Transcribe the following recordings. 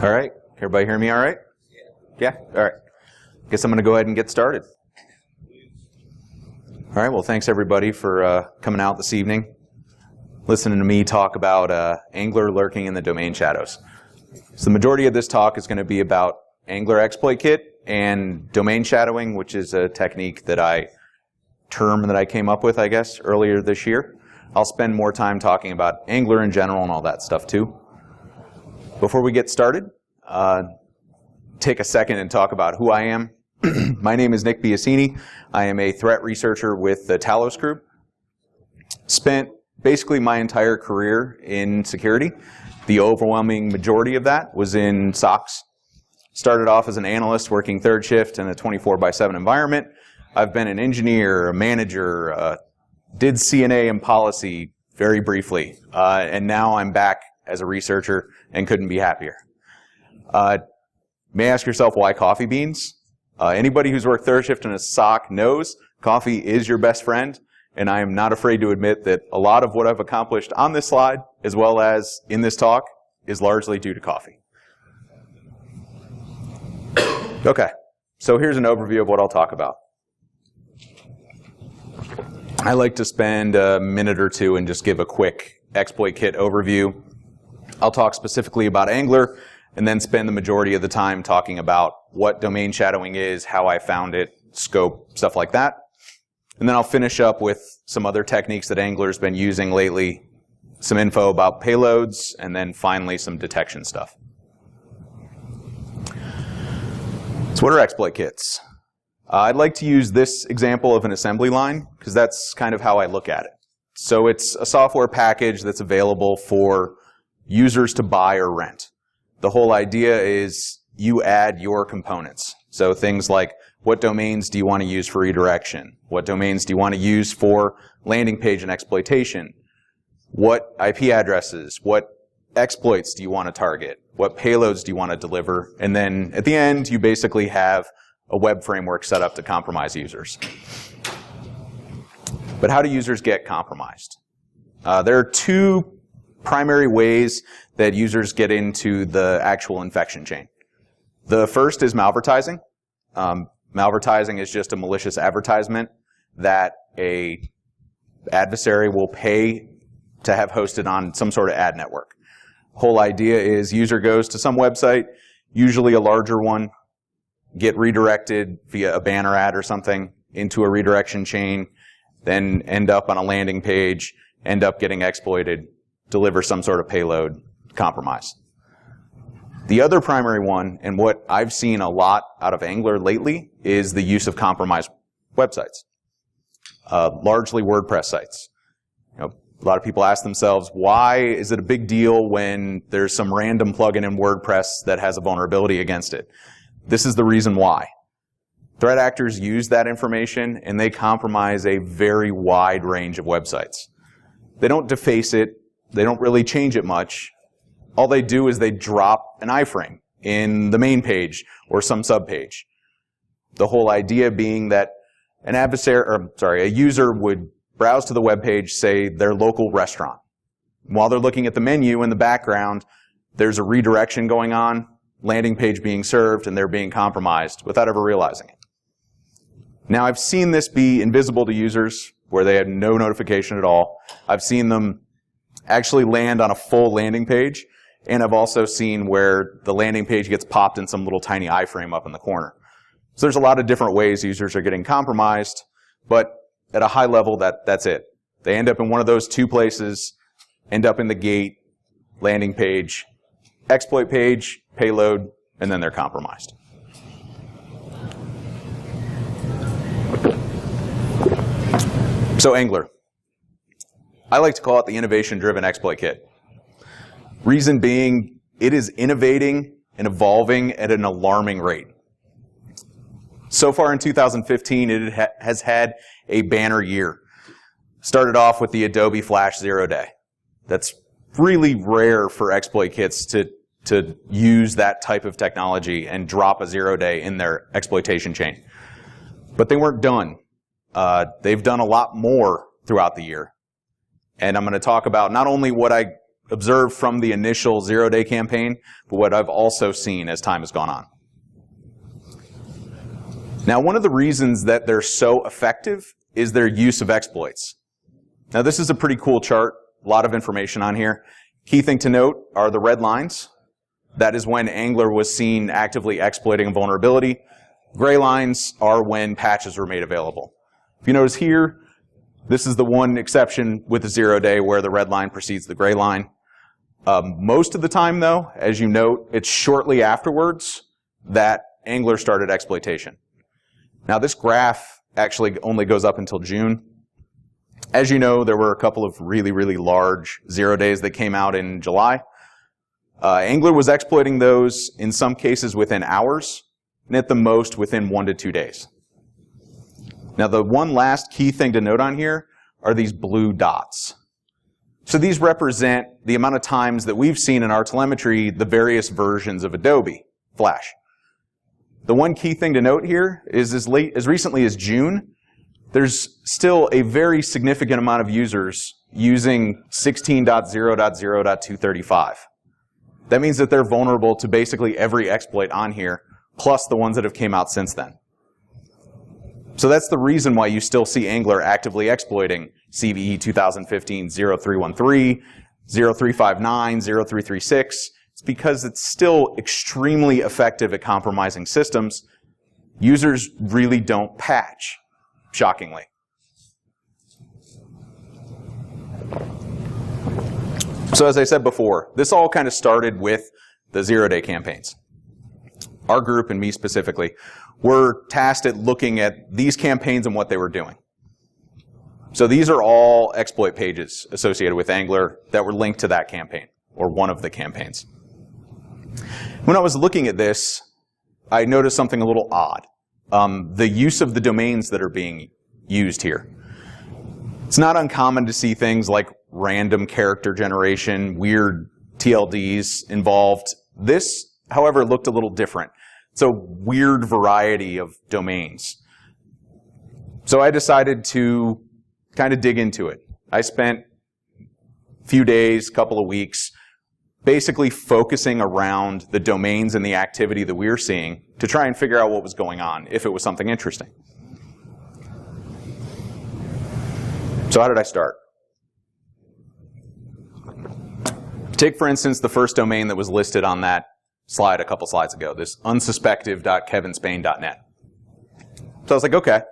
All right. Everybody hear me all right? Yeah? All right. Guess I'm going to go ahead and get started. All right. Well, thanks everybody for coming out this evening, listening to me talk about Angler lurking in the domain shadows. So the majority of this talk is going to be about Angler exploit kit and domain shadowing, which is a technique that I came up with, I guess, earlier this year. I'll spend more time talking about Angler in general and all that stuff too. Before we get started, take a second and talk about who I am. My name is Nick Biasini. I am a threat researcher with the Talos Group. Spent basically my entire career in security. The overwhelming majority of that was in SOCs. Started off as an analyst working third shift in a 24/7 environment. I've been an engineer, a manager, did CNA and policy very briefly, and now I'm back as a researcher and couldn't be happier. May ask yourself why coffee beans? Anybody who's worked third shift in a SOC knows coffee is your best friend, and I am not afraid to admit that a lot of what I've accomplished on this slide, as well as in this talk, is largely due to coffee. Okay, so here's an overview of what I'll talk about. I like to spend a minute or two and just give a quick exploit kit overview. I'll talk specifically about Angler, and then spend the majority of the time talking about what domain shadowing is, how I found it, scope, stuff like that. And then I'll finish up with some other techniques that Angler's been using lately, some info about payloads, and then finally some detection stuff. So what are exploit kits? I'd like to use this example of an assembly line, because that's kind of how I look at it. So it's a software package that's available for users to buy or rent. The whole idea is you add your components. So things like, what domains do you want to use for redirection? What domains do you want to use for landing page and exploitation? What IP addresses? What exploits do you want to target? What payloads do you want to deliver? And then at the end, you basically have a web framework set up to compromise users. But how do users get compromised? There are two primary ways that users get into the actual infection chain. The first is malvertising. Malvertising is just a malicious advertisement that a adversary will pay to have hosted on some sort of ad network. Whole idea is user goes to some website, usually a larger one, get redirected via a banner ad or something into a redirection chain, then end up on a landing page, end up getting exploited, deliver some sort of payload, compromise. The other primary one, and what I've seen a lot out of Angler lately, is the use of compromised websites, largely WordPress sites. A lot of people ask themselves, why is it a big deal when there's some random plugin in WordPress that has a vulnerability against it? This is the reason why. Threat actors use that information and they compromise a very wide range of websites. They don't deface it. They don't really change it much. All they do is they drop an iframe in the main page or some subpage. The whole idea being that a user would browse to the web page, say their local restaurant. While they're looking at the menu in the background, there's a redirection going on, landing page being served, and they're being compromised without ever realizing it. Now, I've seen this be invisible to users where they had no notification at all. I've seen them actually land on a full landing page, and I've also seen where the landing page gets popped in some little tiny iframe up in the corner. So there's a lot of different ways users are getting compromised, but at a high level, that's it. They end up in one of those two places, end up in the gate, landing page, exploit page, payload, and then they're compromised. So Angler. I like to call it the innovation-driven exploit kit. Reason being, it is innovating and evolving at an alarming rate. So far in 2015, it has had a banner year. Started off with the Adobe Flash 0-day. That's really rare for exploit kits to use that type of technology and drop a 0-day in their exploitation chain. But they weren't done. They've done a lot more throughout the year. And I'm going to talk about not only what I observed from the initial zero-day campaign, but what I've also seen as time has gone on. Now, one of the reasons that they're so effective is their use of exploits. Now, this is a pretty cool chart, a lot of information on here. Key thing to note are the red lines. That is when Angler was seen actively exploiting a vulnerability. Gray lines are when patches were made available. If you notice here, this is the one exception with the 0-day where the red line precedes the gray line. Most of the time, though, as you note, it's shortly afterwards that Angler started exploitation. Now, this graph actually only goes up until June. As you know, there were a couple of really, really large 0-days that came out in July. Angler was exploiting those in some cases within hours, and at the most within 1 to 2 days. Now, the one last key thing to note on here are these blue dots. So these represent the amount of times that we've seen in our telemetry the various versions of Adobe Flash. The one key thing to note here is as recently as June, there's still a very significant amount of users using 16.0.0.235. That means that they're vulnerable to basically every exploit on here, plus the ones that have came out since then. So that's the reason why you still see Angler actively exploiting CVE 2015-0313, 0359, 0336. It's because it's still extremely effective at compromising systems. Users really don't patch, shockingly. So as I said before, this all kind of started with the 0-day campaigns. Our group, and me specifically, were tasked at looking at these campaigns and what they were doing. So these are all exploit pages associated with Angler that were linked to that campaign, or one of the campaigns. When I was looking at this, I noticed something a little odd. The use of the domains that are being used here. It's not uncommon to see things like random character generation, weird TLDs involved. This, however, looked a little different. It's a weird variety of domains. So I decided to kind of dig into it. I spent a few days, couple of weeks, basically focusing around the domains and the activity that we were seeing to try and figure out what was going on, if it was something interesting. So how did I start? Take, for instance, the first domain that was listed on that slide a couple slides ago, this unsuspective.kevinspain.net. So I was like, okay,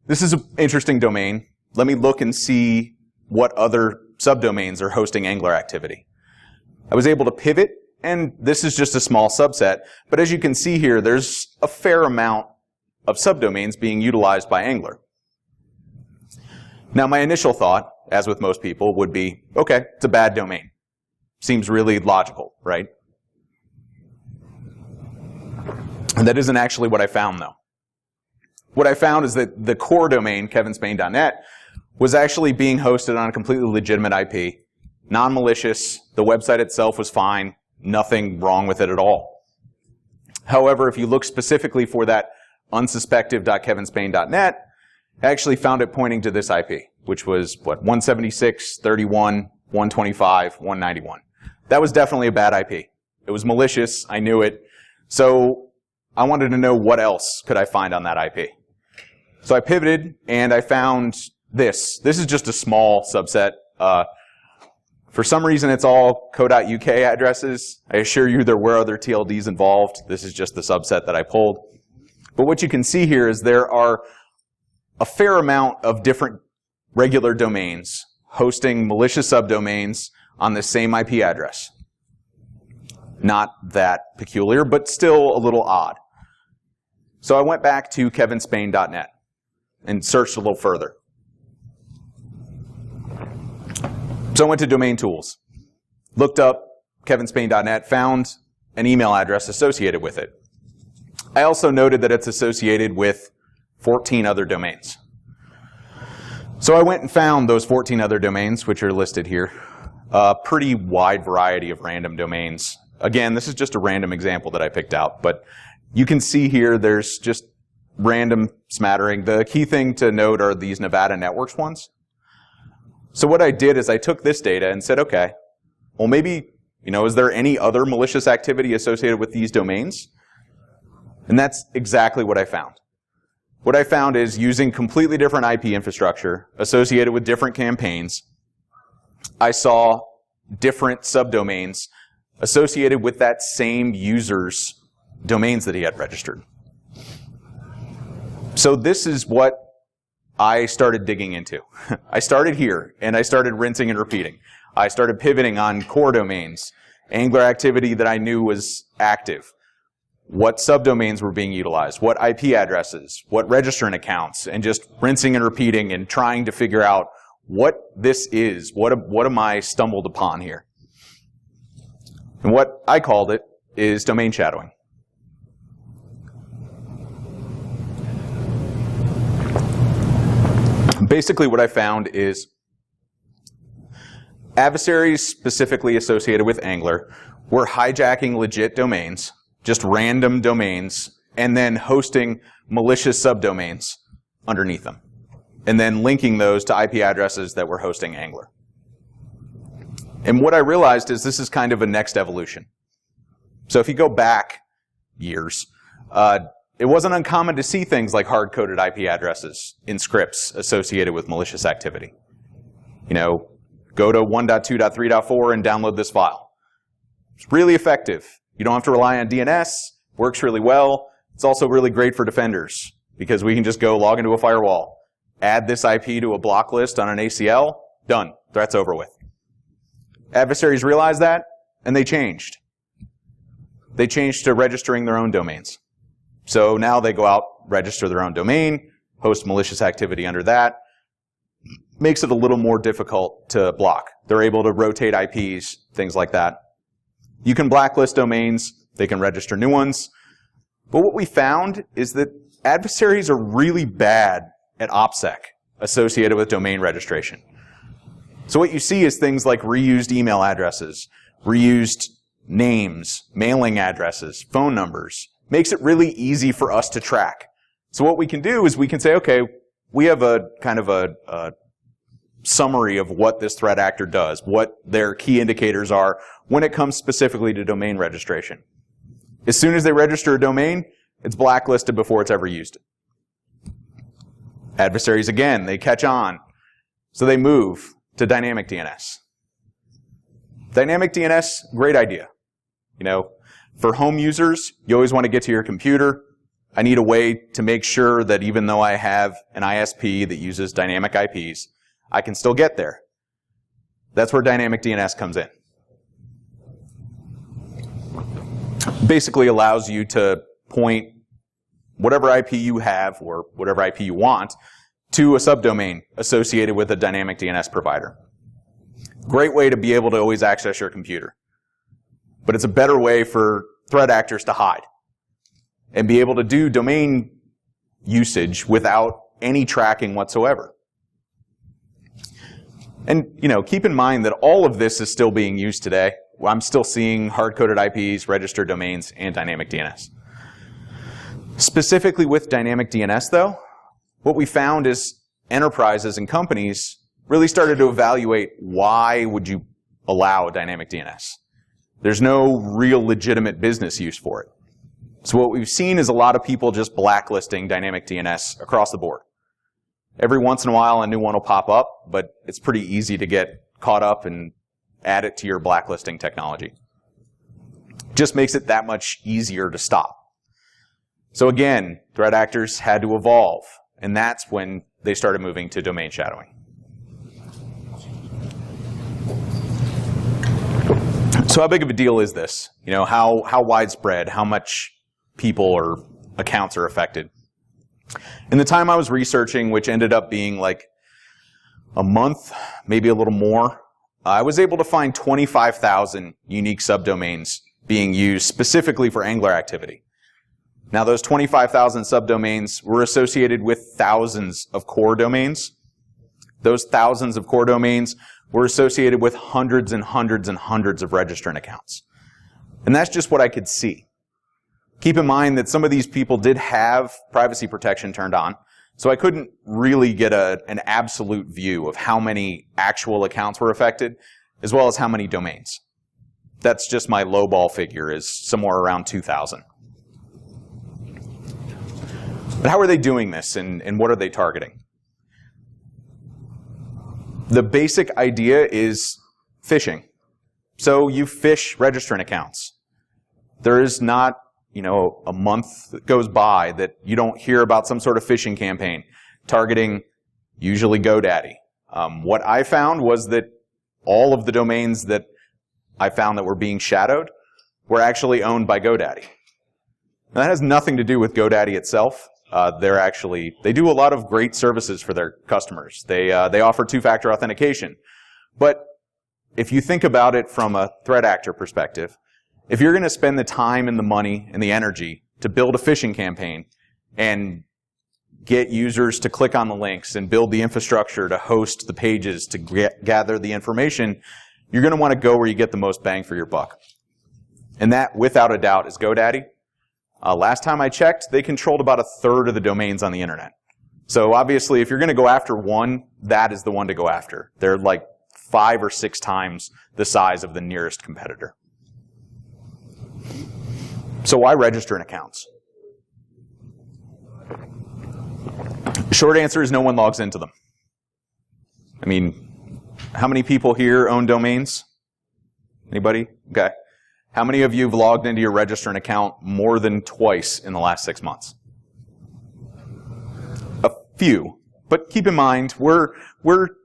this is an interesting domain. Let me look and see what other subdomains are hosting Angler activity. I was able to pivot, and this is just a small subset, but as you can see here, there's a fair amount of subdomains being utilized by Angler. Now, my initial thought, as with most people, would be, okay, it's a bad domain. Seems really logical, right? And that isn't actually what I found, though. What I found is that the core domain, kevinspain.net, was actually being hosted on a completely legitimate IP, non-malicious. The website itself was fine, nothing wrong with it at all. However, if you look specifically for that unsuspective.kevinspain.net, I actually found it pointing to this IP, which was, what, 176.31.125.191. That was definitely a bad IP. It was malicious, I knew it. So I wanted to know what else could I find on that IP. So I pivoted, and I found this. This is just a small subset. For some reason, it's all co.uk addresses. I assure you there were other TLDs involved. This is just the subset that I pulled. But what you can see here is there are a fair amount of different regular domains hosting malicious subdomains on the same IP address. Not that peculiar, but still a little odd. So I went back to kevinspain.net and searched a little further. So I went to domain tools, looked up kevinspain.net, found an email address associated with it. I also noted that it's associated with 14 other domains. So I went and found those 14 other domains, which are listed here. A pretty wide variety of random domains. Again, this is just a random example that I picked out, but you can see here there's just random smattering. The key thing to note are these Nevada Networks ones. So what I did is I took this data and said, okay, well, maybe, is there any other malicious activity associated with these domains? And that's exactly what I found. What I found is using completely different IP infrastructure associated with different campaigns, I saw different subdomains associated with that same user's domains that he had registered. So this is what I started digging into. I started here, and I started rinsing and repeating. I started pivoting on core domains, Angler activity that I knew was active, what subdomains were being utilized, what IP addresses, what registrant accounts, and just rinsing and repeating and trying to figure out what this is, what am I stumbled upon here. And what I called it is domain shadowing. Basically what I found is adversaries specifically associated with Angler were hijacking legit domains, just random domains, and then hosting malicious subdomains underneath them, and then linking those to IP addresses that were hosting Angler. And what I realized is this is kind of a next evolution. So if you go back years, it wasn't uncommon to see things like hard-coded IP addresses in scripts associated with malicious activity. Go to 1.2.3.4 and download this file. It's really effective. You don't have to rely on DNS. Works really well. It's also really great for defenders because we can just go log into a firewall, add this IP to a block list on an ACL, done. Threat's over with. Adversaries realized that, and they changed. They changed to registering their own domains. So now they go out, register their own domain, host malicious activity under that. Makes it a little more difficult to block. They're able to rotate IPs, things like that. You can blacklist domains. They can register new ones. But what we found is that adversaries are really bad at OPSEC associated with domain registration. So what you see is things like reused email addresses, reused names, mailing addresses, phone numbers. Makes it really easy for us to track. So what we can do is we can say, okay, we have a kind of a summary of what this threat actor does, what their key indicators are when it comes specifically to domain registration. As soon as they register a domain, it's blacklisted before it's ever used. Adversaries, again, they catch on. So they move to dynamic DNS. Dynamic DNS, great idea. For home users, you always want to get to your computer. I need a way to make sure that even though I have an ISP that uses dynamic IPs, I can still get there. That's where dynamic DNS comes in. Basically allows you to point whatever IP you have or whatever IP you want to a subdomain associated with a dynamic DNS provider. Great way to be able to always access your computer. But it's a better way for threat actors to hide and be able to do domain usage without any tracking whatsoever. And, keep in mind that all of this is still being used today. I'm still seeing hard-coded IPs, registered domains, and dynamic DNS. Specifically with dynamic DNS, though, what we found is enterprises and companies really started to evaluate why would you allow dynamic DNS. There's no real legitimate business use for it. So what we've seen is a lot of people just blacklisting dynamic DNS across the board. Every once in a while, a new one will pop up, but it's pretty easy to get caught up and add it to your blacklisting technology. Just makes it that much easier to stop. So again, threat actors had to evolve, and that's when they started moving to domain shadowing. So how big of a deal is this? How widespread, how much people or accounts are affected? In the time I was researching, which ended up being like a month, maybe a little more, I was able to find 25,000 unique subdomains being used specifically for Angler activity. Now those 25,000 subdomains were associated with thousands of core domains. Those thousands of core domains were associated with hundreds and hundreds and hundreds of registrant accounts. And that's just what I could see. Keep in mind that some of these people did have privacy protection turned on, so I couldn't really get an absolute view of how many actual accounts were affected, as well as how many domains. That's just my lowball figure, is somewhere around 2,000. But how are they doing this, and what are they targeting? The basic idea is phishing. So you phish registrant accounts. There is not, a month that goes by that you don't hear about some sort of phishing campaign targeting usually GoDaddy. What I found was that all of the domains that I found that were being shadowed were actually owned by GoDaddy. Now, that has nothing to do with GoDaddy itself. They do a lot of great services for their customers. They offer two-factor authentication. But if you think about it from a threat actor perspective, if you're going to spend the time and the money and the energy to build a phishing campaign and get users to click on the links and build the infrastructure to host the pages to gather the information, you're going to want to go where you get the most bang for your buck. And that, without a doubt, is GoDaddy. Last time I checked, they controlled about 1/3 of the domains on the internet. So obviously, if you're going to go after one, that is the one to go after. They're like 5 or 6 times the size of the nearest competitor. So why registrant accounts? The short answer is no one logs into them. I mean, how many people here own domains? Anybody? Okay. How many of you have logged into your registrant account more than twice in the last 6 months? A few. But keep in mind, we're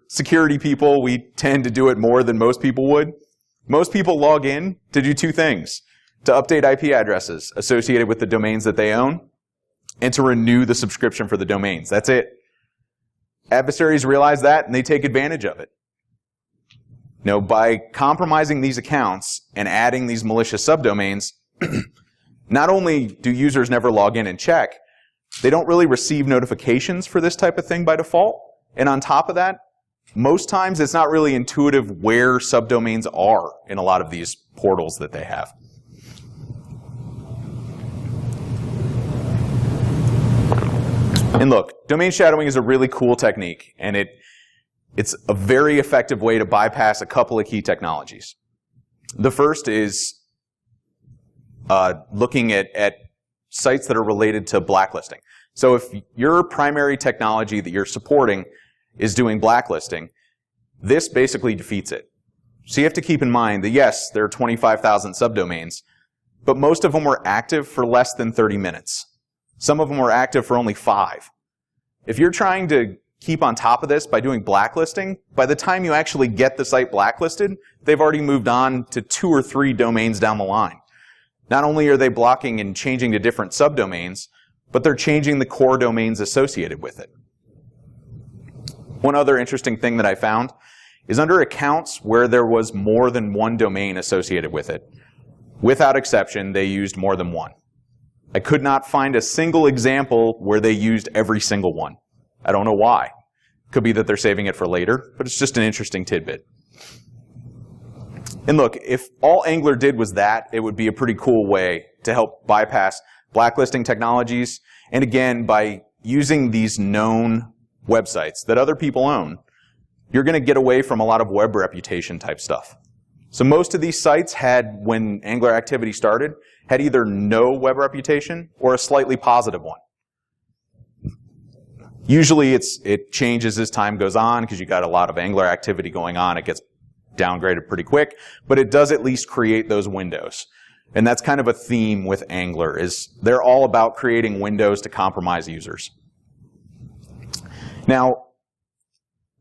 security people. We tend to do it more than most people would. Most people log in to do 2 things: to update IP addresses associated with the domains that they own, and to renew the subscription for the domains. That's it. Adversaries realize that, and they take advantage of it. By compromising these accounts and adding these malicious subdomains, not only do users never log in and check, they don't really receive notifications for this type of thing by default. And on top of that, most times it's not really intuitive where subdomains are in a lot of these portals that they have. And look, domain shadowing is a really cool technique, and it's a very effective way to bypass a couple of key technologies. The first is looking at sites that are related to blacklisting. So if your primary technology that you're supporting is doing blacklisting, this basically defeats it. So you have to keep in mind that yes, there are 25,000 subdomains, but most of them were active for less than 30 minutes. Some of them were active for only 5. If you're trying to keep on top of this by doing blacklisting, by the time you actually get the site blacklisted, they've already moved on to 2 or 3 domains down the line. Not only are they blocking and changing to different subdomains, but they're changing the core domains associated with it. One other interesting thing that I found is under accounts where there was more than one domain associated with it, without exception, they used more than one. I could not find a single example where they used every single one. I don't know why. Could be that they're saving it for later, but it's just an interesting tidbit. And look, if all Angler did was that, it would be a pretty cool way to help bypass blacklisting technologies. And again, by using these known websites that other people own, you're going to get away from a lot of web reputation type stuff. So most of these sites had, when Angler activity started, had either no web reputation or a slightly positive one. Usually it changes as time goes on because you got a lot of Angler activity going on. It gets downgraded pretty quick, but it does at least create those windows. And that's kind of a theme with Angler, is they're all about creating windows to compromise users. Now,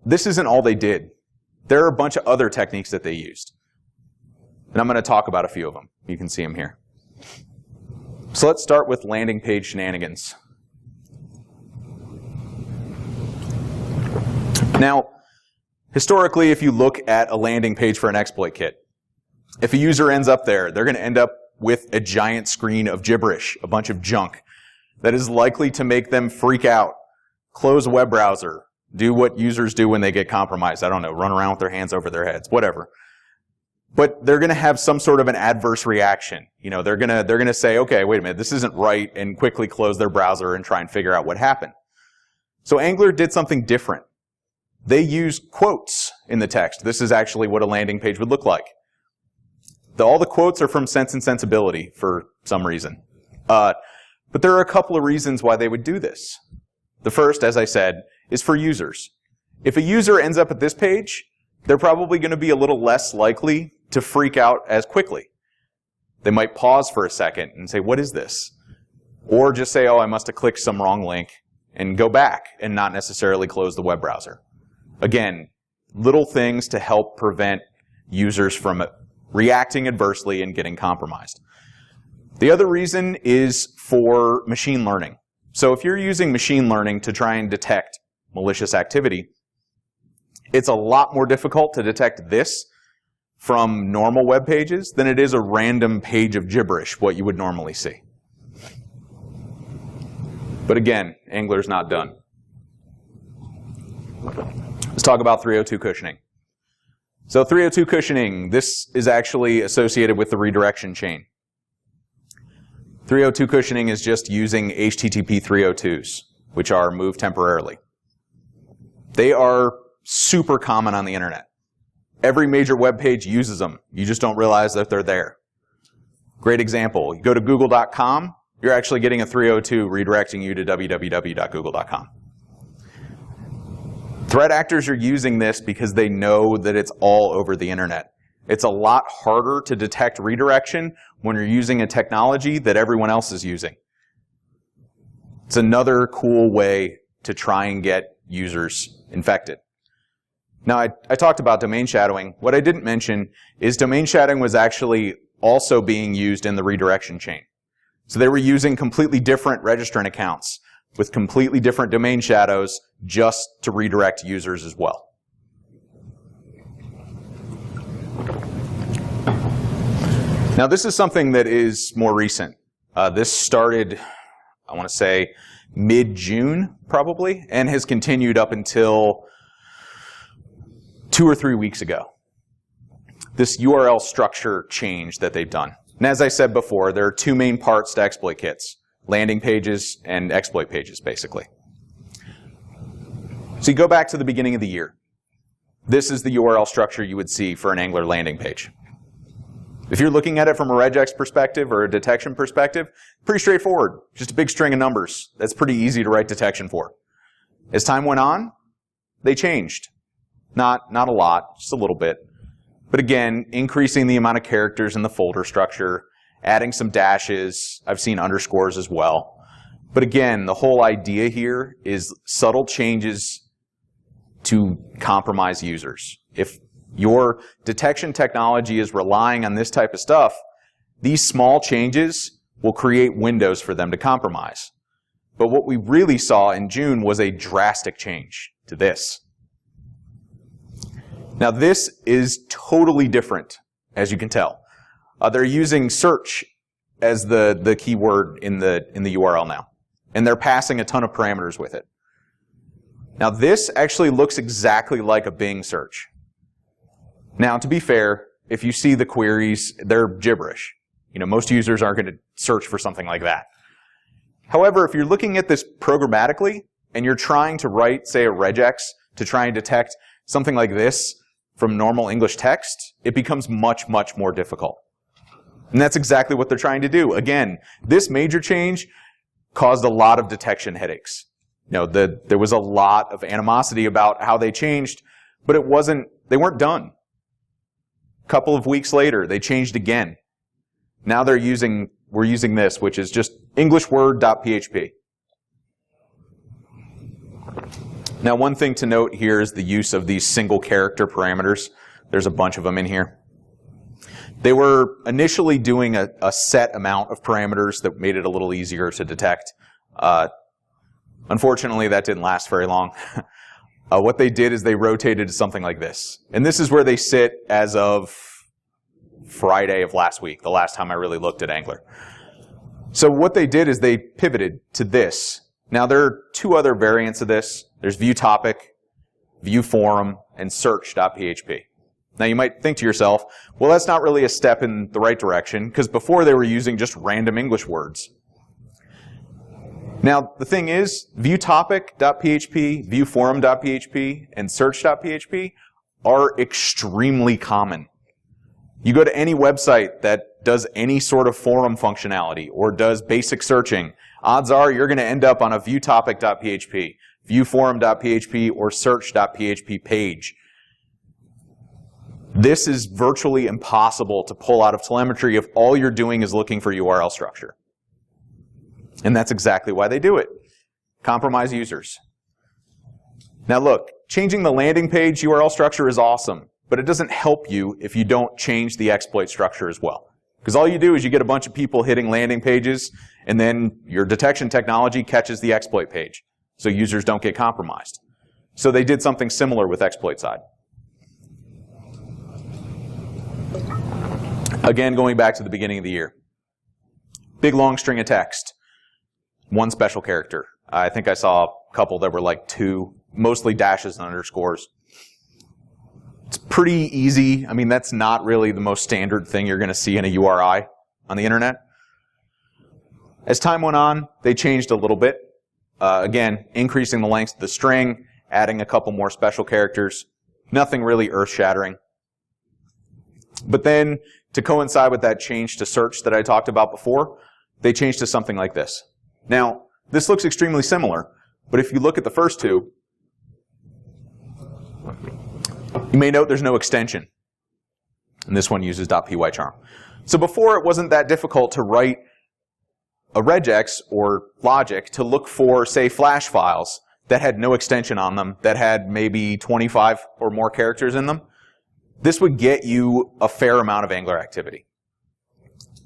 this isn't all they did. There are a bunch of other techniques that they used. And I'm going to talk about a few of them. You can see them here. So let's start with landing page shenanigans. Now, historically, if you look at a landing page for an exploit kit, if a user ends up there, they're going to end up with a giant screen of gibberish, a bunch of junk that is likely to make them freak out, close a web browser, do what users do when they get compromised. I don't know, run around with their hands over their heads, whatever. But they're going to have some sort of an adverse reaction. They're going to say, okay, wait a minute, this isn't right, and quickly close their browser and try and figure out what happened. So Angler did something different. They use quotes in the text. This is actually what a landing page would look like. All the quotes are from Sense and Sensibility for some reason. But there are a couple of reasons why they would do this. The first, as I said, is for users. If a user ends up at this page, they're probably going to be a little less likely to freak out as quickly. They might pause for a second and say, what is this? Or just say, oh, I must have clicked some wrong link, and go back and not necessarily close the web browser. Again, little things to help prevent users from reacting adversely and getting compromised. The other reason is for machine learning. So if you're using machine learning to try and detect malicious activity, it's a lot more difficult to detect this from normal web pages than it is a random page of gibberish, what you would normally see. But again, Angler's not done. Let's talk about 302 cushioning. So 302 cushioning, this is actually associated with the redirection chain. 302 cushioning is just using HTTP 302s, which are moved temporarily. They are super common on the internet. Every major web page uses them. You just don't realize that they're there. Great example. You go to google.com, you're actually getting a 302 redirecting you to www.google.com. Threat actors are using this because they know that it's all over the internet. It's a lot harder to detect redirection when you're using a technology that everyone else is using. It's another cool way to try and get users infected. Now, I talked about domain shadowing. What I didn't mention is domain shadowing was actually also being used in the redirection chain. So they were using completely different registrant accounts with completely different domain shadows just to redirect users as well. Now, this is something that is more recent. This started, I want to say, mid-June, probably, and has continued up until 2 or 3 weeks ago. This URL structure change that they've done. And as I said before, there are two main parts to exploit kits: landing pages and exploit pages, basically. So you go back to the beginning of the year. This is the URL structure you would see for an Angler landing page. If you're looking at it from a regex perspective or a detection perspective, pretty straightforward. Just a big string of numbers. That's pretty easy to write detection for. As time went on, they changed. Not a lot, just a little bit. But again, increasing the amount of characters in the folder structure, adding some dashes. I've seen underscores as well. But again, the whole idea here is subtle changes to compromise users. If your detection technology is relying on this type of stuff, these small changes will create windows for them to compromise. But what we really saw in June was a drastic change to this. Now this is totally different, as you can tell. They're using search as the keyword in the URL now. And they're passing a ton of parameters with it. Now this actually looks exactly like a Bing search. Now, to be fair, if you see the queries, they're gibberish. You know, most users aren't going to search for something like that. However, if you're looking at this programmatically and you're trying to write, say, a regex to try and detect something like this from normal English text, it becomes much, much more difficult. And that's exactly what they're trying to do. Again, this major change caused a lot of detection headaches. You know, there was a lot of animosity about how they changed, but they weren't done. A couple of weeks later, they changed again. Now we're using this, which is just EnglishWord.php. Now, one thing to note here is the use of these single character parameters. There's a bunch of them in here. They were initially doing a set amount of parameters that made it a little easier to detect. Unfortunately, that didn't last very long. What they did is they rotated to something like this. And this is where they sit as of Friday of last week, the last time I really looked at Angler. So what they did is they pivoted to this. Now there are two other variants of this. There's viewTopic, viewForum, and search.php. Now you might think to yourself, well, that's not really a step in the right direction, because before they were using just random English words. Now, the thing is, viewTopic.php, viewForum.php, and search.php are extremely common. You go to any website that does any sort of forum functionality or does basic searching, odds are you're going to end up on a viewtopic.php, viewforum.php, or search.php page. This is virtually impossible to pull out of telemetry if all you're doing is looking for URL structure. And that's exactly why they do it. Compromise users. Now look, changing the landing page URL structure is awesome, but it doesn't help you if you don't change the exploit structure as well. Because all you do is you get a bunch of people hitting landing pages, and then your detection technology catches the exploit page, so users don't get compromised. So they did something similar with exploit side. Again, going back to the beginning of the year. Big long string of text. One special character. I think I saw a couple that were like 2, mostly dashes and underscores. It's pretty easy. I mean, that's not really the most standard thing you're going to see in a URI on the internet. As time went on, they changed a little bit. Again, increasing the length of the string, adding a couple more special characters. Nothing really earth-shattering. But then, to coincide with that change to search that I talked about before, they changed to something like this. Now, this looks extremely similar, but if you look at the first two, you may note there's no extension. And this one uses .pycharm. So before, it wasn't that difficult to write a regex or logic to look for, say, flash files that had no extension on them, that had maybe 25 or more characters in them. This would get you a fair amount of Angler activity.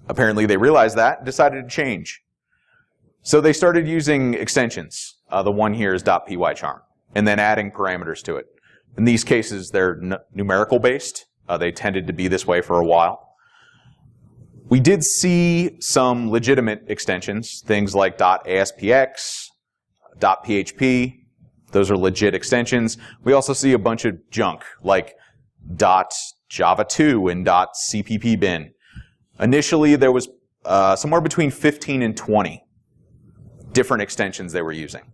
Apparently they realized that and decided to change. So they started using extensions. The one here is .pycharm, and then adding parameters to it. In these cases, they're numerical based. They tended to be this way for a while. We did see some legitimate extensions, things like .aspx, .php. Those are legit extensions. We also see a bunch of junk, like .java2 and .cppbin. Initially, there was somewhere between 15 and 20 different extensions they were using.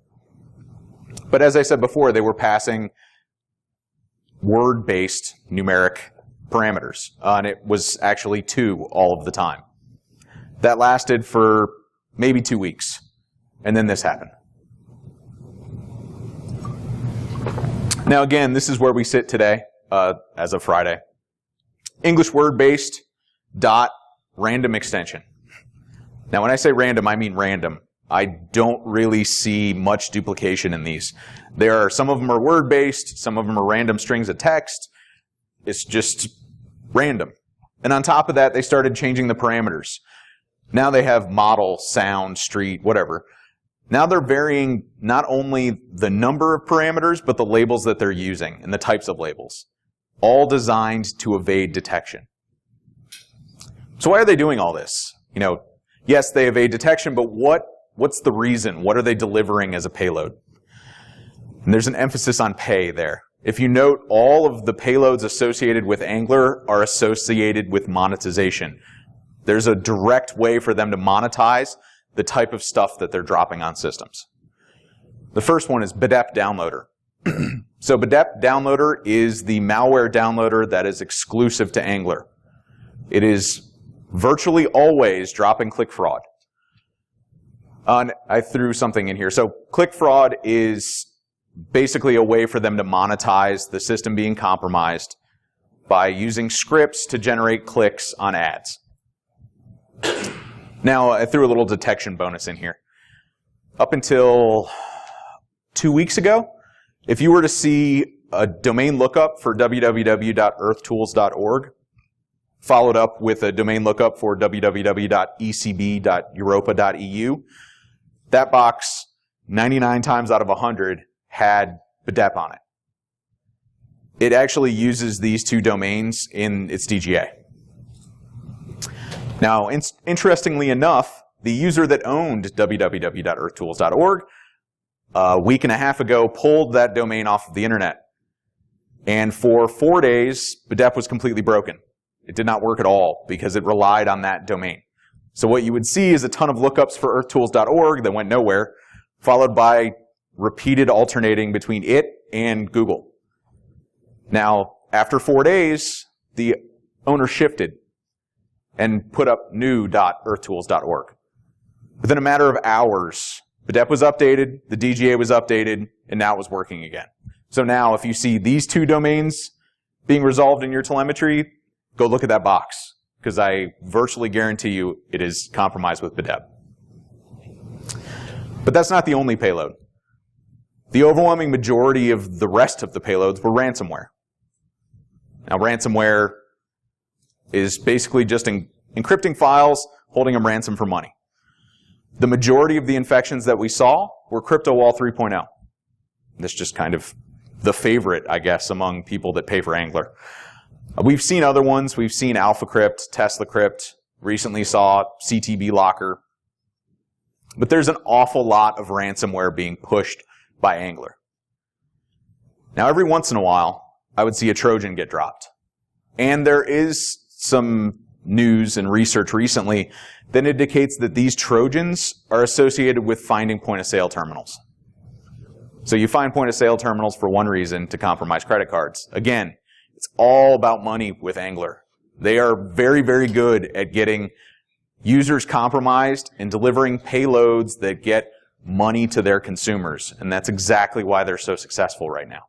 But as I said before, they were passing word-based numeric parameters, and it was actually 2 all of the time. That lasted for maybe 2 weeks, and then this happened. Now again, this is where we sit today, as of Friday. English word-based .random extension. Now when I say random, I mean random. I don't really see much duplication in these. Some of them are word-based, some of them are random strings of text. It's just random. And on top of that, they started changing the parameters. Now they have model, sound, street, whatever. Now they're varying not only the number of parameters, but the labels that they're using and the types of labels. All designed to evade detection. So why are they doing all this? You know, yes, they evade detection, but what's the reason? What are they delivering as a payload? And there's an emphasis on pay there. If you note, all of the payloads associated with Angler are associated with monetization. There's a direct way for them to monetize the type of stuff that they're dropping on systems. The first one is BDEP Downloader. So BDEP Downloader is the malware downloader that is exclusive to Angler. It is virtually always dropping click fraud. I threw something in here. So click fraud is basically a way for them to monetize the system being compromised by using scripts to generate clicks on ads. Now, I threw a little detection bonus in here. Up until 2 weeks ago, if you were to see a domain lookup for www.earthtools.org, followed up with a domain lookup for www.ecb.europa.eu, that box, 99 times out of 100, had BDEP on it. It actually uses these 2 domains in its DGA. Now, interestingly enough, the user that owned www.earthtools.org a week and a half ago pulled that domain off of the internet. And for 4 days, BDEP was completely broken. It did not work at all because it relied on that domain. So what you would see is a ton of lookups for earthtools.org that went nowhere, followed by repeated alternating between it and Google. Now, after 4 days, the owner shifted and put up new.earthtools.org. Within a matter of hours, BDEP was updated, the DGA was updated, and now it was working again. So now if you see these two domains being resolved in your telemetry, go look at that box, because I virtually guarantee you it is compromised with BDEP. But that's not the only payload. The overwhelming majority of the rest of the payloads were ransomware. Now, ransomware is basically just encrypting files, holding them ransom for money. The majority of the infections that we saw were CryptoWall 3.0. That's just kind of the favorite, I guess, among people that pay for Angler. We've seen other ones. We've seen AlphaCrypt, TeslaCrypt, recently saw CTB Locker. But there's an awful lot of ransomware being pushed by Angler. Now, every once in a while, I would see a Trojan get dropped. And there is some news and research recently that indicates that these Trojans are associated with finding point-of-sale terminals. So you find point-of-sale terminals for one reason, to compromise credit cards. Again, it's all about money with Angler. They are very, very good at getting users compromised and delivering payloads that get money to their consumers. And that's exactly why they're so successful right now.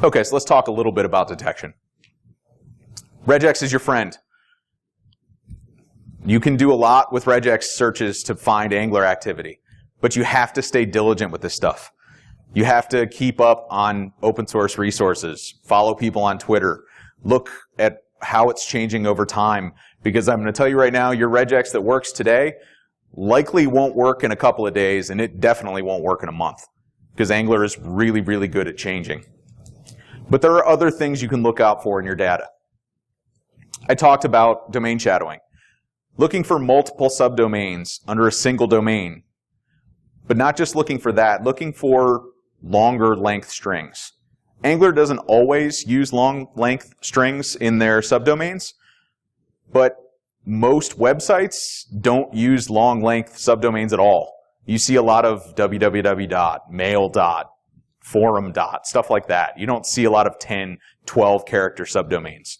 Okay, so let's talk a little bit about detection. Regex is your friend. You can do a lot with regex searches to find Angler activity, but you have to stay diligent with this stuff. You have to keep up on open source resources, follow people on Twitter, look at how it's changing over time, because I'm going to tell you right now, your regex that works today likely won't work in a couple of days, and it definitely won't work in a month, because Angler is really, really good at changing. But there are other things you can look out for in your data. I talked about domain shadowing. Looking for multiple subdomains under a single domain. But not just looking for that, looking for longer length strings. Angler doesn't always use long length strings in their subdomains, but most websites don't use long length subdomains at all. You see a lot of www. Mail. Forum. Stuff like that. You don't see a lot of 10, 12 character subdomains.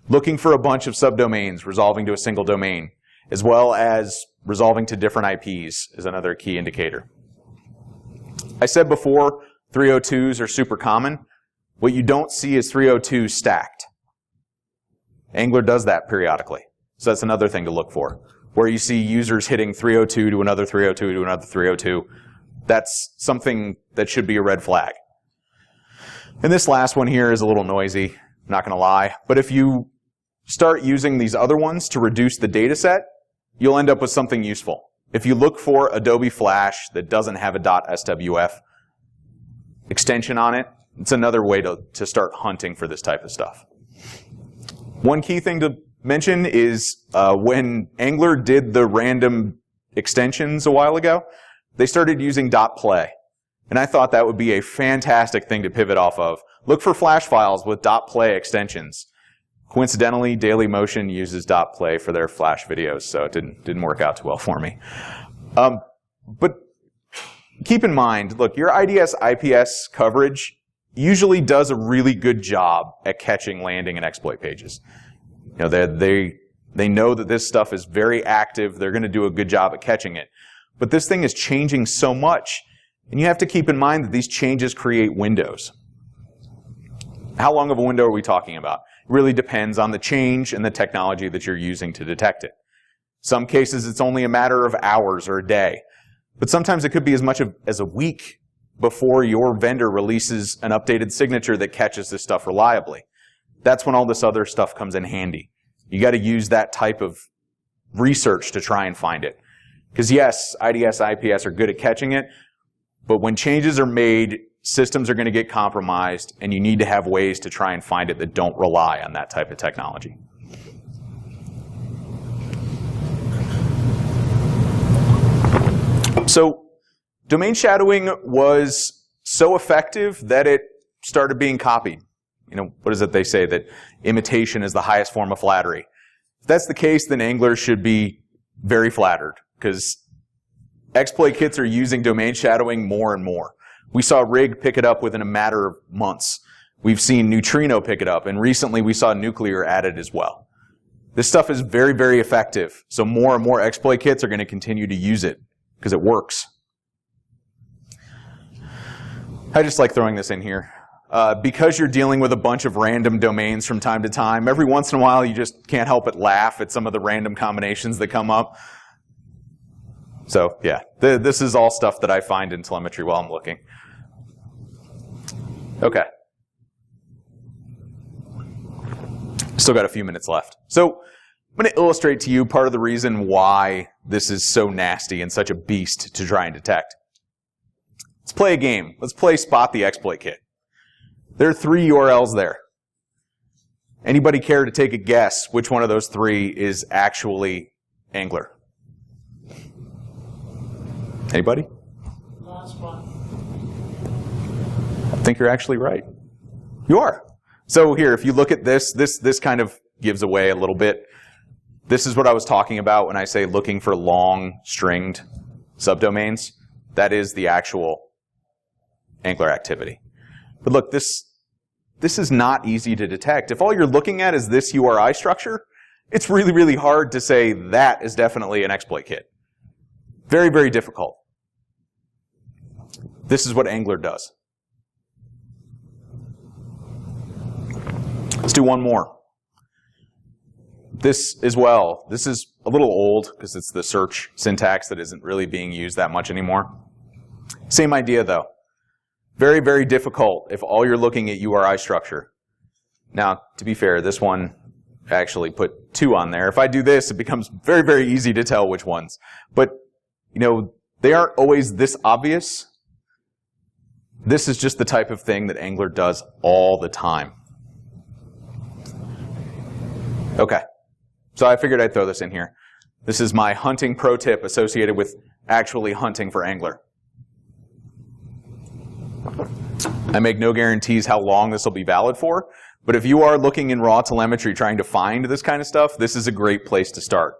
Looking for a bunch of subdomains resolving to a single domain, as well as resolving to different IPs, is another key indicator. I said before, 302s are super common. What you don't see is 302s stacked. Angler does that periodically. So that's another thing to look for. Where you see users hitting 302 to another 302 to another 302. That's something that should be a red flag. And this last one here is a little noisy, not going to lie. But if you start using these other ones to reduce the data set, you'll end up with something useful. If you look for Adobe Flash that doesn't have a .swf extension on it, it's another way to start hunting for this type of stuff. One key thing to mention is when Angler did the random extensions a while ago, they started using .play. And I thought that would be a fantastic thing to pivot off of. Look for Flash files with .play extensions. Coincidentally, Dailymotion uses .play for their Flash videos, so it didn't work out too well for me. But keep in mind, look, your IDS IPS coverage usually does a really good job at catching landing and exploit pages. You know, they know that this stuff is very active. They're going to do a good job at catching it. But this thing is changing so much, and you have to keep in mind that these changes create windows. How long of a window are we talking about? It really depends on the change and the technology that you're using to detect it. Some cases it's only a matter of hours or a day, but sometimes it could be as much as a week before your vendor releases an updated signature that catches this stuff reliably. That's when all this other stuff comes in handy. You got to use that type of research to try and find it. Because yes, IDS, IPS are good at catching it, but when changes are made, systems are going to get compromised, and you need to have ways to try and find it that don't rely on that type of technology. So domain shadowing was so effective that it started being copied. You know, what is it they say? That imitation is the highest form of flattery. If that's the case, then anglers should be very flattered, because exploit kits are using domain shadowing more and more. We saw Rig pick it up within a matter of months. We've seen Neutrino pick it up, and recently we saw Nuclear added as well. This stuff is very, very effective, so more and more exploit kits are going to continue to use it, because it works. I just like throwing this in here. Because you're dealing with a bunch of random domains from time to time, every once in a while you just can't help but laugh at some of the random combinations that come up. So yeah, this is all stuff that I find in telemetry while I'm looking. Okay. Still got a few minutes left. So I'm going to illustrate to you part of the reason why this is so nasty and such a beast to try and detect. Let's play a game. Let's play Spot the Exploit Kit. There are 3 URLs there. Anybody care to take a guess which one of those 3 is actually Angler? Anybody? Last one. I think you're actually right. You are. So here, if you look at this kind of gives away a little bit. This is what I was talking about when I say looking for long stringed subdomains. That is the actual Angler activity. But look, this is not easy to detect. If all you're looking at is this URI structure, it's really, really hard to say that is definitely an exploit kit. Very, very difficult. This is what Angler does. Let's do one more. This as well. This is a little old because it's the search syntax that isn't really being used that much anymore. Same idea though. Very, very difficult if all you're looking at URI structure. Now, to be fair, this one actually put 2 on there. If I do this, it becomes very, very easy to tell which ones. But, you know, they aren't always this obvious. This is just the type of thing that Angler does all the time. Okay, so I figured I'd throw this in here. This is my hunting pro tip associated with actually hunting for Angler. I make no guarantees how long this will be valid for, but if you are looking in raw telemetry trying to find this kind of stuff, this is a great place to start.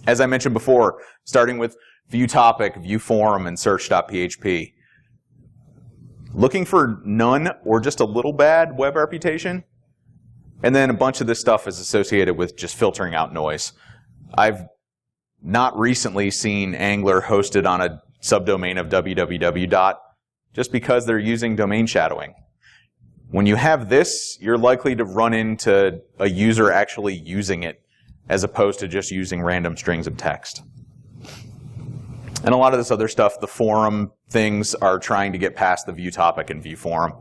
As I mentioned before, starting with view topic, view forum, and search.php. Looking for none or just a little bad web reputation, and then a bunch of this stuff is associated with just filtering out noise. I've not recently seen Angler hosted on a subdomain of www. Just because they're using domain shadowing. When you have this, you're likely to run into a user actually using it as opposed to just using random strings of text. And a lot of this other stuff, the forum things are trying to get past the view topic and view forum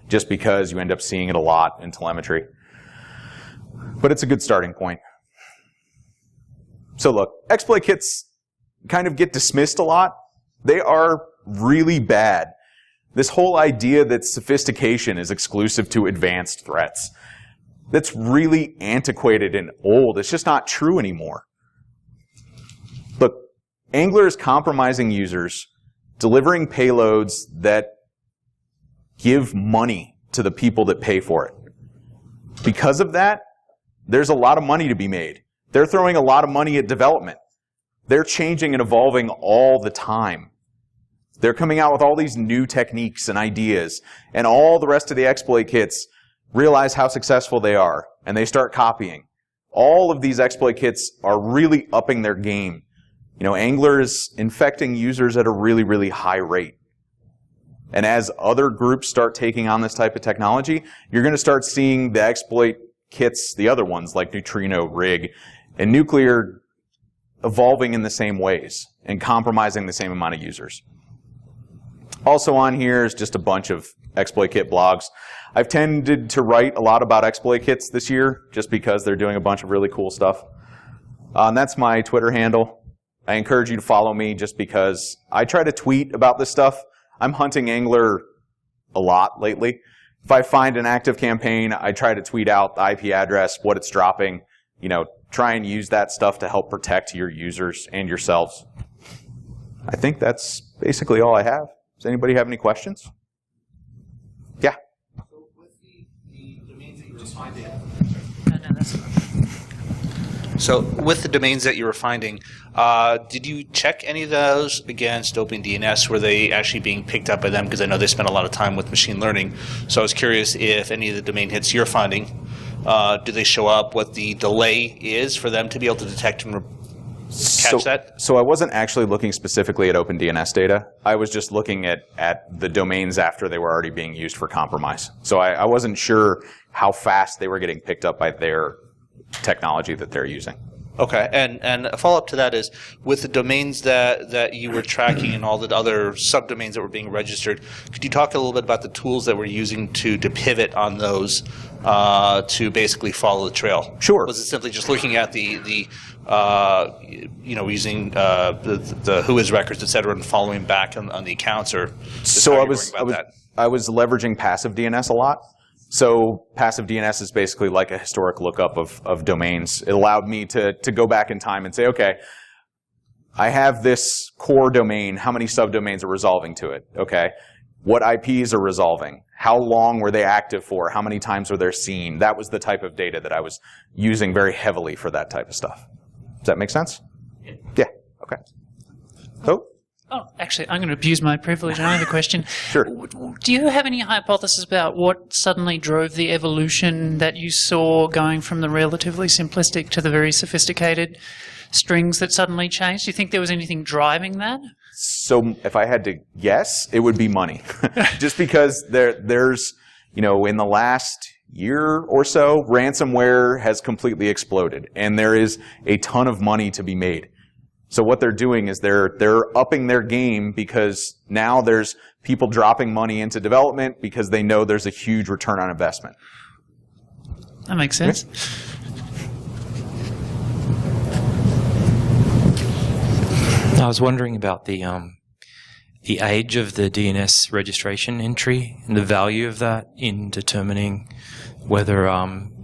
just because you end up seeing it a lot in telemetry. But it's a good starting point. So look, exploit kits kind of get dismissed a lot. They are really bad. This whole idea that sophistication is exclusive to advanced threats, that's really antiquated and old. It's just not true anymore. Look, Angler is compromising users, delivering payloads that give money to the people that pay for it. Because of that, there's a lot of money to be made. They're throwing a lot of money at development. They're changing and evolving all the time. They're coming out with all these new techniques and ideas, and all the rest of the exploit kits realize how successful they are, and they start copying. All of these exploit kits are really upping their game. You know, Angler is infecting users at a really, really high rate. And as other groups start taking on this type of technology, you're going to start seeing the exploit kits, the other ones like Neutrino, Rig, and Nuclear evolving in the same ways and compromising the same amount of users. Also on here is just a bunch of exploit kit blogs. I've tended to write a lot about exploit kits this year just because they're doing a bunch of really cool stuff. And that's my Twitter handle. I encourage you to follow me just because I try to tweet about this stuff. I'm hunting Angler a lot lately. If I find an active campaign, I try to tweet out the IP address, what it's dropping, you know, try and use that stuff to help protect your users and yourselves. I think that's basically all I have. Does anybody have any questions? Yeah? So with the domains that you were just finding, No, that's fine. So with the domains that you were finding, did you check any of those against OpenDNS? Were they actually being picked up by them? Because I know they spent a lot of time with machine learning. So I was curious if any of the domain hits you're finding, do they show up, what the delay is for them to be able to detect and catch that? So I wasn't actually looking specifically at OpenDNS data. I was just looking at the domains after they were already being used for compromise. So I wasn't sure how fast they were getting picked up by their technology that they're using. Okay, and a follow-up to that is, with the domains that you were tracking and all the other subdomains that were being registered, could you talk a little bit about the tools that we're using to pivot on those to basically follow the trail? Sure. Was it simply just looking at the using the whois records, et cetera, and following back on the accounts, or so I was leveraging passive DNS a lot. So passive DNS is basically like a historic lookup of domains. It allowed me to go back in time and say, okay, I have this core domain. How many subdomains are resolving to it? Okay. What IPs are resolving? How long were they active for? How many times were they seen? That was the type of data that I was using very heavily for that type of stuff. Does that make sense? Yeah. Okay. So? Oh, actually, I'm going to abuse my privilege. I have a question. Sure. Do you have any hypothesis about what suddenly drove the evolution that you saw going from the relatively simplistic to the very sophisticated strings that suddenly changed? Do you think there was anything driving that? So if I had to guess, it would be money. Just because there's, in the last year or so, ransomware has completely exploded, and there is a ton of money to be made. So what they're doing is they're upping their game, because now there's people dropping money into development because they know there's a huge return on investment. That makes sense. I was wondering about the age of the DNS registration entry and the value of that in determining whether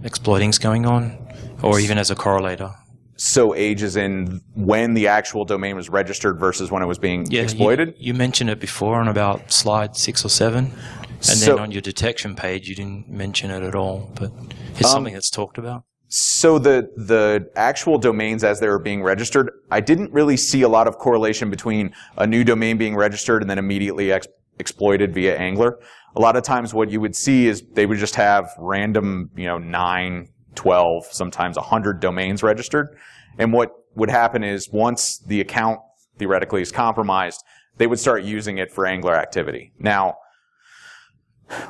exploiting is going on, or even as a correlator. So age is in when the actual domain was registered versus when it was being exploited? You mentioned it before on about slide 6 or 7, and then on your detection page you didn't mention it at all, but it's something that's talked about. So the actual domains as they were being registered, I didn't really see a lot of correlation between a new domain being registered and then immediately exploited via Angler. A lot of times what you would see is they would just have random, 9, 12, sometimes 100 domains registered. And what would happen is once the account theoretically is compromised, they would start using it for Angler activity. Now,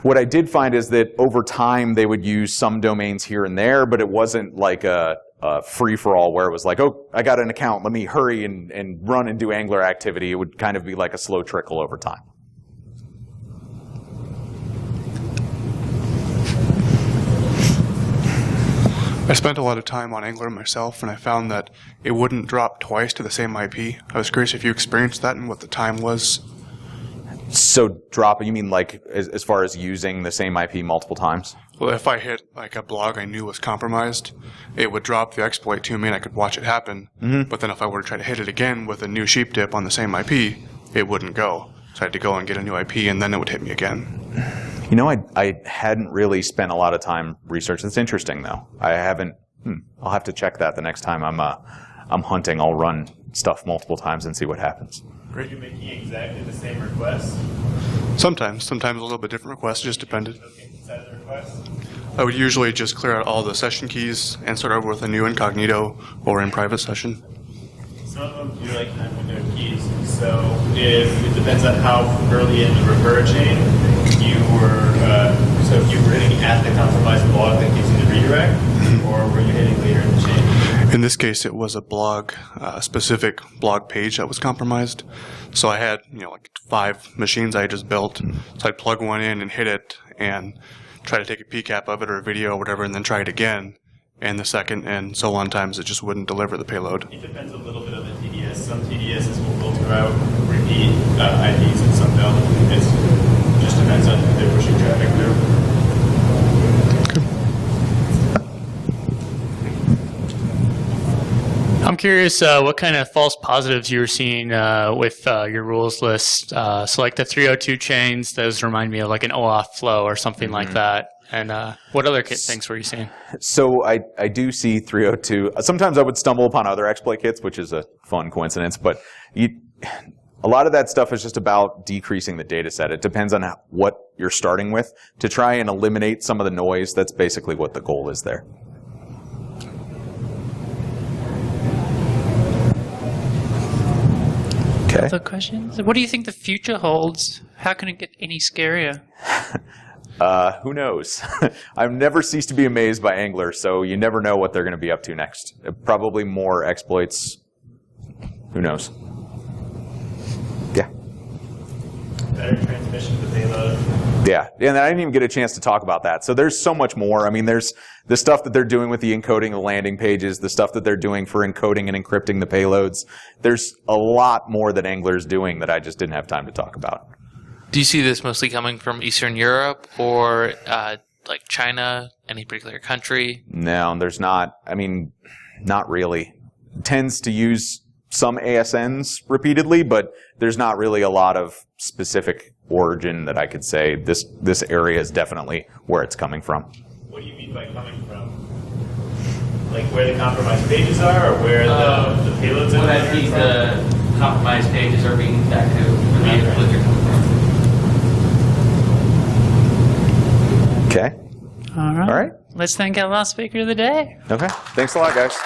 what I did find is that over time they would use some domains here and there, but it wasn't like a free-for-all where it was like, oh, I got an account, let me hurry and run and do Angler activity. It would kind of be like a slow trickle over time. I spent a lot of time on Angler myself, and I found that it wouldn't drop twice to the same IP. I was curious if you experienced that and what the time was. So drop, you mean like as far as using the same IP multiple times? Well, if I hit like a blog I knew was compromised, it would drop the exploit to me and I could watch it happen. Mm-hmm. But then if I were to try to hit it again with a new sheep dip on the same IP, it wouldn't go. So I had to go and get a new IP, and then it would hit me again. I hadn't really spent a lot of time researching. It's interesting, though. I haven't. I'll have to check that the next time I'm hunting. I'll run stuff multiple times and see what happens. Were you making exactly the same request? Sometimes a little bit different requests. Just depended. Okay, inside the request? I would usually just clear out all the session keys and start over with a new incognito or in private session. Some of them do like incognito keys. So if it depends on how early in the refer chain you were. So if you were hitting at the compromised blog that gives you the redirect, or were you hitting later in the chain? In this case, it was a blog, specific blog page that was compromised. So I had, like 5 machines I just built. So I'd plug one in and hit it and try to take a PCAP of it or a video or whatever, and then try it again. And the second and so on times, it just wouldn't deliver the payload. It depends a little bit on the TDS. Some TDSs will filter out repeat IDs and some don't. It just depends on if they're pushing traffic through. I'm curious what kind of false positives you were seeing with your rules list. So like the 302 chains, those remind me of like an OAuth flow or something like that. And what other kit things were you seeing? So I do see 302. Sometimes I would stumble upon other exploit kits, which is a fun coincidence, but a lot of that stuff is just about decreasing the data set. It depends on what you're starting with to try and eliminate some of the noise. That's basically what the goal is there. Okay. Other questions? What do you think the future holds? How can it get any scarier? Who knows? I've never ceased to be amazed by anglers, so you never know what they're going to be up to next. Probably more exploits. Who knows? Yeah. Better transmission of the payload. Yeah, and I didn't even get a chance to talk about that. So there's so much more. I mean, there's the stuff that they're doing with the encoding of landing pages, the stuff that they're doing for encoding and encrypting the payloads. There's a lot more that Angler's doing that I just didn't have time to talk about. Do you see this mostly coming from Eastern Europe or like China, any particular country? No, there's not. I mean, not really. It tends to use some ASNs repeatedly, but there's not really a lot of specific origin that I could say this area is definitely where it's coming from. What do you mean by coming from? Like where the compromised pages are, or where the payloads are? What I think the compromised pages are being back to where they're coming from. Okay. All right. All right. Let's thank our last speaker of the day. Okay. Thanks a lot, guys.